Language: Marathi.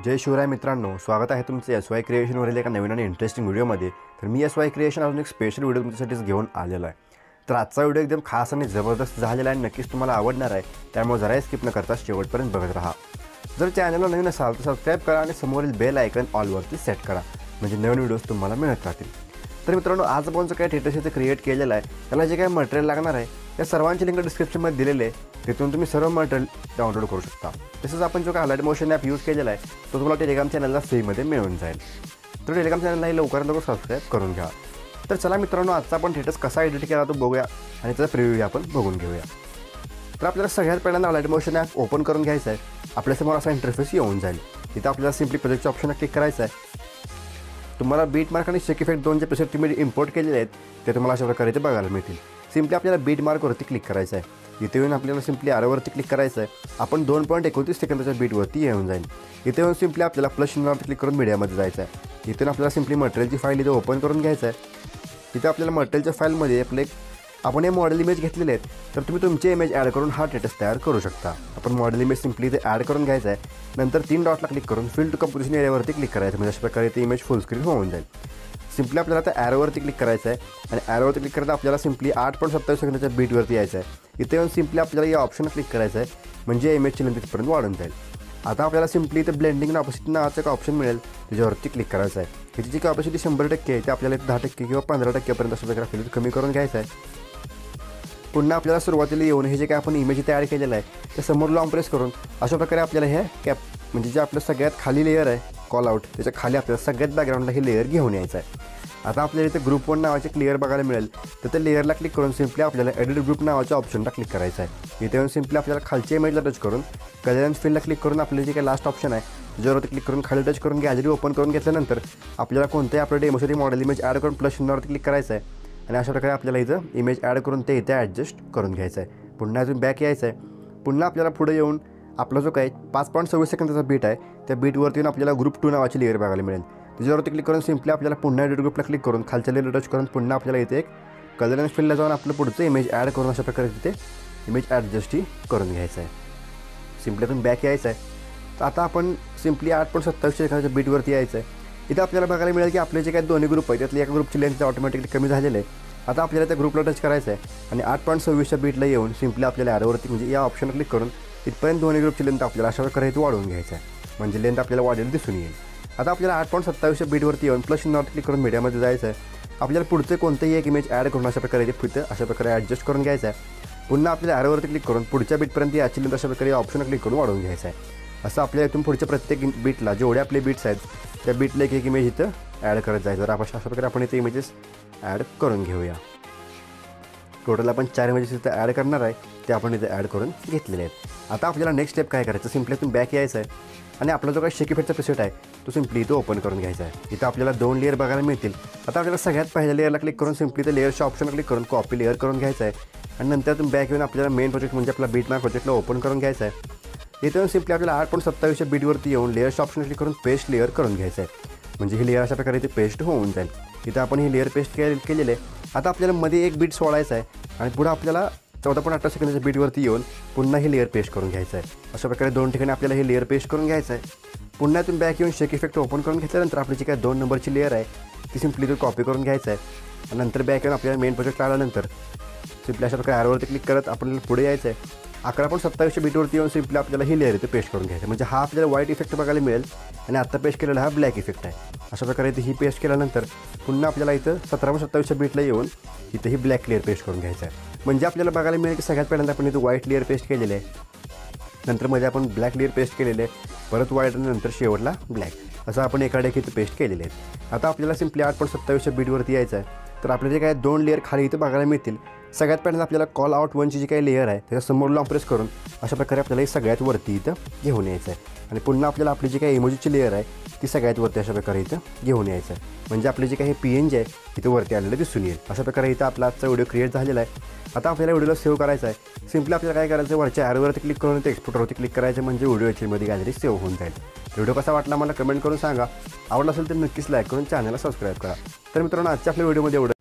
जय शिवराय मित्रांनो, स्वागत आहे तुमचे SY क्रिएशनवरील एका नवीन आणि इंटरेस्टिंग व्हिडिओमध्ये। तर मी SY क्रिएशन अजून एक स्पेशल व्हिडिओ तुमच्यासाठी घेऊन आलेलो आहे। तर आजचा व्हिडिओ एकदम खास आणि जबरदस्त झालेला आहे, नक्कीच तुम्हाला आवडणार आहे, त्यामुळे जराही स्किप न करता शेवटपर्यंत बघत राहा। जर चॅनलला नवीन असाल तर सबस्क्राइब करा आणि समोरील बेल आयकॉन ऑलवरती सेट करा, म्हणजे नवीन व्हिडिओज तुम्हाला मिळत राहतील। तर मित्रांनो, आज आपण जो काय स्टेटस इथे क्रिएट केलेला आहे त्याला जे काय मटेरियल लागणार आहे त्या सर्वांची लिंक डिस्क्रिप्शनमध्ये दिलेली आहे, तिथून तुम्ही सर्व मटेरियल डाउनलोड करू शकता। तसंच आपण जो काय हायलाइट मोशन ॲप यूज केलेला आहे तो तुम्हाला टेलिग्राम चॅनलला फ्रीमध्ये मिळून जाईल। तर टेलिग्राम चॅनललाही लवकरात लवकर सबस्क्राइब करून घ्या। तर चला मित्रांनो, आजचा आपण स्टेटस कसा एडिट केला तो बघूया आणि त्याचा प्रिव्ह्यू आपण बघून घेऊया। तर आपल्याला सगळ्यात पहिल्यांदा हायलाइट मोशन ॲप ओपन करून घ्यायचं आहे। आपल्यासमोर असा इंटरफेस येऊन जाईल। तिथे आपल्याला सिम्पली प्रोजेक्टच्या ऑप्शनला क्लिक करायचं आहे। तुम्हाला बीट मार्क आणि शेक इफेक्ट दोन जे प्रेसेट तुम्ही इम्पोर्ट केलेले आहेत ते तुम्हाला अशा प्रकारे ते बघायला मिळतील। सिम्पली आपल्याला बीट मार्कवरती क्लिक करायचं आहे। इथे येऊन आपल्याला सिम्पली ॲरोवरती क्लिक करायचं आहे। आपण 2.29 सेकंदाच्या बीटवरती येऊन जाईल। इथे येऊन सिम्पली आपल्याला प्लस चिन्हावरती क्लिक करून मीडियामध्ये जायचं आहे। इथून आपल्याला सिम्पली मटेरियलची फाईल इथे ओपन करून घ्यायचं आहे। इथे आपल्याला मटेरियलच्या फाईलमध्ये आपण हे मॉडेल इमेज घेतलेले आहेत, तर तुम्ही तुमचे इमेज ॲड करून हा स्टेटस तयार करू शकता। आपण मॉडेल इमेज सिम्पली इथे ॲड करून घ्यायचं आहे। नंतर 3 डॉटला क्लिक करून फिल टू कंपोजिशन एरियावरती क्लिक करायचं, म्हणजे अशा प्रकारे ते इमेज फुल स्क्रीन होऊन जाईल। सिम्पली आपल्याला आता ॲरोवरती क्लिक करायचं आहे आणि ॲरोवरती क्लिक करता आपल्याला सिम्पली 8.27 सेकंदाच्या बीटवरती यायचं आहे। इथे येऊन सिम्पली आपल्याला या ऑप्शनला क्लिक करायचं आहे, म्हणजे इमेजची लेंथ तिथपर्यंत वाढून जाईल। आता आपल्याला सिम्पली इथे ब्लेंडिंग ऑपोसिटी नावाचं एक ऑप्शन मिळेल, त्याच्यावरती क्लिक करायचं आहे। त्याची जी कॅपॅसिटी 100% आहे ते आपल्याला 10% किंवा 15% अशा प्रकारे आपल्याला कमी करून घ्यायचं आहे। पुन्हा आपल्याला सुरुवातीला येऊन हे जे काय आपण इमेज इथे ॲड केलेलं आहे ते समोर लॉंग प्रेस करून अशा प्रकारे आपल्याला हे म्हणजे जे आपलं सगळ्यात खाली लेयर आहे कॉल आउट, त्याच्या खाली आपल्याला सगळ्यात बॅकग्राऊंडला हे लेयर घेऊन यायचं आहे। आता आपल्याला इथे ग्रुप 1 नावाचे लेयर बघायला मिळेल, तर त्या लेयरला क्लिक करून सिम्पली आपल्याला एडिट ग्रुप नावाच्या ऑप्शनला क्लिक करायचं आहे। इथे येऊन सिम्पली आपल्याला खालच्या इमेजला टच करून कलर अँड फिलला क्लिक करून आपले जे काही लास्ट ऑप्शन आहे त्याच्यावरती क्लिक करून खाली टच करून गॅलरी ओपन करून घेतल्यानंतर आपल्याला कोणत्याही आपल्या डेमोसाठी मॉडेल इमेज ॲड करून प्लस चिन्हावरती क्लिक करायचं आहे आणि अशा प्रकारे आपल्याला इथं इमेज ॲड करून ते इथे ॲडजस्ट करून घ्यायचं आहे। पुन्हा अजून बॅक यायचं आहे। पुन्हा आपल्याला पुढे येऊन आपला जो काही 5.26 सेकंदाचा बीट आहे त्या बीटवरती येऊन आपल्याला ग्रुप 2 नावाची लेयर बघायला मिळेल। त्याच्यावरती क्लिक करून सिम्पली आपल्याला पुन्हा एडिट ग्रुपला क्लिक करून खालच्या लेयर टच करून पुन्हा आपल्याला इथे एक कलर अँड फिलला जाऊन आपलं पुढचं इमेज ॲड करून अशा प्रकारे तिथे इमेज ॲडजस्टही करून घ्यायचं आहे। सिम्पली आपण बॅक यायचं आहे। तर आता आपण सिम्पली 8.27 सेकंदाच्या बीटवरती यायचं आहे। इथं आपल्याला बघायला मिळेल की आपले जे काही दोन्ही ग्रुप आहेत त्यातली एका ग्रुपची लेंथ ऑटोमॅटिकली कमी झालेलं आहे। आता आपल्याला त्या ग्रुपला टच करायचं आहे आणि 8.26च्या बीटला येऊन सिम्पली आपल्याला ॲरोवरती म्हणजे या ऑप्शनवर क्लिक करून इथपर्यंत दोन्ही ग्रुपची लेंथ आपल्याला अशा प्रकारे इथे वाढवून घ्यायचं आहे, म्हणजे लेंथ आपल्याला वाढलेली दिसून येईल। आता आपल्याला 8.27च्या बीटवरती येऊन प्लस चिन्हावरती क्लिक करून मीडियामध्ये जायचं आहे। आपल्याला पुढचे कोणतेही एक इमेज ॲड करून अशा प्रकारे इथे फिरतं अशा प्रकारे ॲडजस्ट करून घ्यायचं आहे। पुन्हा आपल्याला ॲरोवरती क्लिक करून पुढच्या बीटपर्यंत याची लेंथ अशा प्रकारे या ऑप्शनवर क्लिक करून वाढवून घ्यायचं आहे। असं आपल्या इथून पुढच्या प्रत्येक बीटला जेवढे आपले बीट्स आहेत त्या बीटला एक इमेज इथं ॲड करत जायचं। तर अशा प्रकारे आपण इथे इमेजेस ॲड करून घेऊया। टोटल आपण 4 इमेजेस इथं ॲड करणार आहे, ते आपण इथे ॲड करून घेतलेले आहेत। आता आपल्याला नेक्स्ट स्टेप काय करायचं, सिम्पली इथून बॅक यायचं आहे आणि आपला जो काही शेक इफेक्टचा प्रेसेट आहे तो सिम्पली इथं ओपन करून घ्यायचा आहे। इथं आपल्याला 2 लेयर बघायला मिळतील। आता आपल्याला सगळ्यात पहिल्या लेयरला क्लिक करून सिम्पली ते लेयरच्या ऑप्शनला क्लिक करून कॉपी लेयर करून घ्यायचं आहे आणि नंतर तुम्ही बॅक येऊन आपल्याला मेन प्रोजेक्ट म्हणजे आपला बीट मार्क प्रोजेक्टला ओपन करून घ्यायचं आहे। इथून सिम्पली आपल्याला 8.27च्या बीटवरती येऊन लेयरच्या ऑप्शनला क्लिक करून पेस्ट लेयर करून घ्यायचं आहे, म्हणजे ही लेयर अशा प्रकारे इथे पेस्ट होऊन जाईल। इथं आपण ही लेयर पेस्ट केलेले आहे। आता आपल्याला मध्ये एक बीट सोडायचं आहे आणि पुढे आपल्याला 14.18 सेकंदाच्या बीटवरती येऊन पुन्हा ही लेयर पेस्ट करून घ्यायचं आहे। अशा प्रकारे 2 ठिकाणी आपल्याला ही लेयर पेस्ट करून घ्यायचं आहे। पुन्हा तुम्ही बॅक येऊन शेक इफेक्ट ओपन करून घेतल्यानंतर आपली जी काय 2 नंबरची लेयर आहे ती सिम्पली इथून कॉपी करून घ्यायचं आहे आणि नंतर बॅक येऊन आपल्याला मेन प्रोजेक्ट आल्यानंतर सिम्पली अशा प्रकारे ॲरोवरती क्लिक करत आपल्याला पुढे यायचं आहे। 11.27च्या बीटवरती येऊन सिम्पली आपल्याला ही लेयर इथे पेस्ट करून घ्यायचं, म्हणजे हा आपल्याला व्हाईट इफेक्ट बघायला मिळेल आणि आत्ता पेस्ट केलेला हा ब्लॅक इफेक्ट आहे। अशा प्रकारे इथे ही पेस्ट केल्यानंतर पुन्हा आपल्याला इथं 17.27च्या बीटला येऊन इथे ही ब्लॅक लेयर पेस्ट करून घ्यायचं आहे, म्हणजे आपल्याला बघायला मिळेल की सगळ्यात पहिल्यांदा आपण इथं व्हाईट लेयर पेस्ट केलेले आहे, नंतर मध्ये आपण ब्लॅक लेयर पेस्ट केलेले आहे, परत व्हाईट आणि नंतर शेवटला ब्लॅक, असं आपण एकाडे इथं पेस्ट केलेले आहेत। आता आपल्याला सिम्पली 8.27च्या बीटवरती यायचं आहे। तर आपले जे काय 2 लेयर खाली इथं बघायला मिळतील, सगळ्यात पहिल्यांदा आपल्याला कॉल आउट 1ची जी काही लेयर आहे त्याच्यासमोर लॉंग प्रेस करून अशा प्रकारे आपल्याला हे सगळ्यात वरती इथं घेऊन यायचं आहे आणि पुन्हा आपल्याला आपली जी काही इमोजीची लेयर आहे ती सगळ्यात वरती अशा प्रकारे इथं घेऊन यायचं आहे, म्हणजे आपले जे काही PNG आहे इथं वरती आलेलं दिसून येईल। अशा प्रकारे इथं आपला आजचा व्हिडिओ क्रिएट झालेला आहे। आता आपल्याला व्हिडिओला सेव्ह करायचा आहे। सिम्पली आपल्याला काय करायचं, वरच्या ॲरोवरती क्लिक करून ते एक्सपोर्टरवरती क्लिक करायचं, म्हणजे व्हिडिओ याच्यामध्ये गॅलरी सेव्ह होऊन जाईल। व्हिडिओ कसा वाटला मला कमेंट करून सांगा। आवडला असेल तर नक्कीच लाईक करून चॅनलला सबस्क्राईब करा। तर मित्रांनो, आजच्या आपल्या व्हिडिओमध्ये एवढं